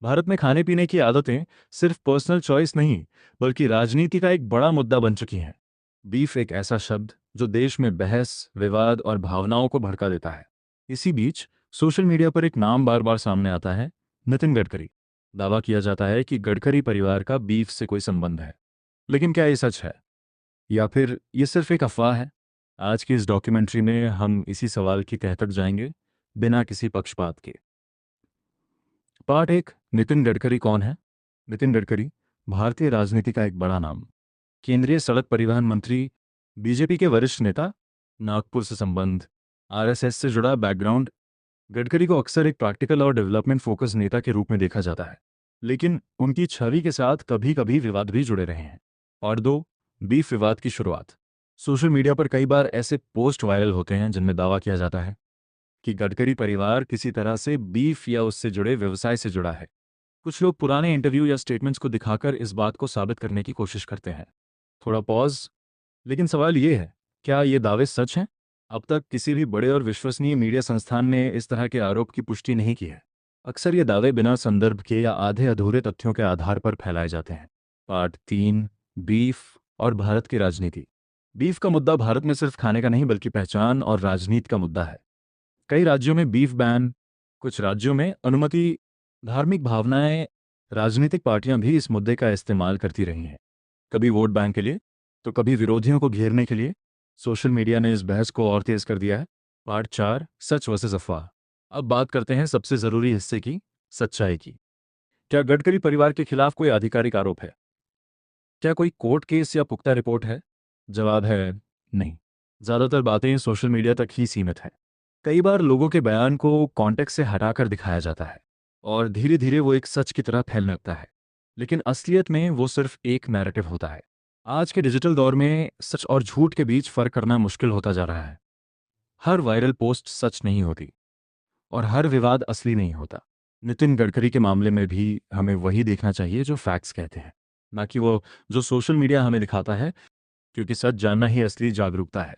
भारत में खाने पीने की आदतें सिर्फ पर्सनल चॉइस नहीं, बल्कि राजनीति का एक बड़ा मुद्दा बन चुकी हैं। बीफ एक ऐसा शब्द जो देश में बहस, विवाद और भावनाओं को भड़का देता है। इसी बीच सोशल मीडिया पर एक नाम बार बार सामने आता है, नितिन गडकरी। दावा किया जाता है कि गडकरी परिवार का बीफ से कोई संबंध है। लेकिन क्या ये सच है, या फिर ये सिर्फ एक अफवाह है? आज की इस डॉक्यूमेंट्री में हम इसी सवाल की तह तक जाएंगे, बिना किसी पक्षपात के। पार्ट एक, नितिन गडकरी कौन है? नितिन गडकरी भारतीय राजनीति का एक बड़ा नाम, केंद्रीय सड़क परिवहन मंत्री, बीजेपी के वरिष्ठ नेता, नागपुर से संबंध, आरएसएस से जुड़ा बैकग्राउंड। गडकरी को अक्सर एक प्रैक्टिकल और डेवलपमेंट फोकस नेता के रूप में देखा जाता है, लेकिन उनकी छवि के साथ कभी कभी विवाद भी जुड़े रहे हैं। और दो, बीफ विवाद की शुरुआत। सोशल मीडिया पर कई बार ऐसे पोस्ट वायरल होते हैं जिनमें दावा किया जाता है कि गडकरी परिवार किसी तरह से बीफ या उससे जुड़े व्यवसाय से जुड़ा है। कुछ लोग पुराने इंटरव्यू या स्टेटमेंट्स को दिखाकर इस बात को साबित करने की कोशिश करते हैं। थोड़ा पॉज। लेकिन सवाल ये है, क्या ये दावे सच हैं? अब तक किसी भी बड़े और विश्वसनीय मीडिया संस्थान ने इस तरह के आरोप की पुष्टि नहीं की है। अक्सर ये दावे बिना संदर्भ के या आधे अधूरे तथ्यों के आधार पर फैलाए जाते हैं। पार्ट तीन, बीफ और भारत की राजनीति। बीफ का मुद्दा भारत में सिर्फ खाने का नहीं, बल्कि पहचान और राजनीति का मुद्दा है। कई राज्यों में बीफ बैन, कुछ राज्यों में अनुमति। धार्मिक भावनाएं, राजनीतिक पार्टियां भी इस मुद्दे का इस्तेमाल करती रही हैं, कभी वोट बैंक के लिए, तो कभी विरोधियों को घेरने के लिए। सोशल मीडिया ने इस बहस को और तेज कर दिया है। पार्ट चार, सच वर्सेस अफवाह। अब बात करते हैं सबसे जरूरी हिस्से की, सच्चाई की। क्या गडकरी परिवार के खिलाफ कोई आधिकारिक आरोप है? क्या कोई कोर्ट केस या पुख्ता रिपोर्ट है? जवाब है नहीं। ज्यादातर बातें सोशल मीडिया तक ही सीमित हैं। कई बार लोगों के बयान को कॉन्टेक्स्ट से हटाकर दिखाया जाता है, और धीरे धीरे वो एक सच की तरह फैलने लगता है। लेकिन असलियत में वो सिर्फ एक नैरेटिव होता है। आज के डिजिटल दौर में सच और झूठ के बीच फर्क करना मुश्किल होता जा रहा है। हर वायरल पोस्ट सच नहीं होती, और हर विवाद असली नहीं होता। नितिन गडकरी के मामले में भी हमें वही देखना चाहिए जो फैक्ट्स कहते हैं, ना कि वो जो सोशल मीडिया हमें दिखाता है, क्योंकि सच जानना ही असली जागरूकता है।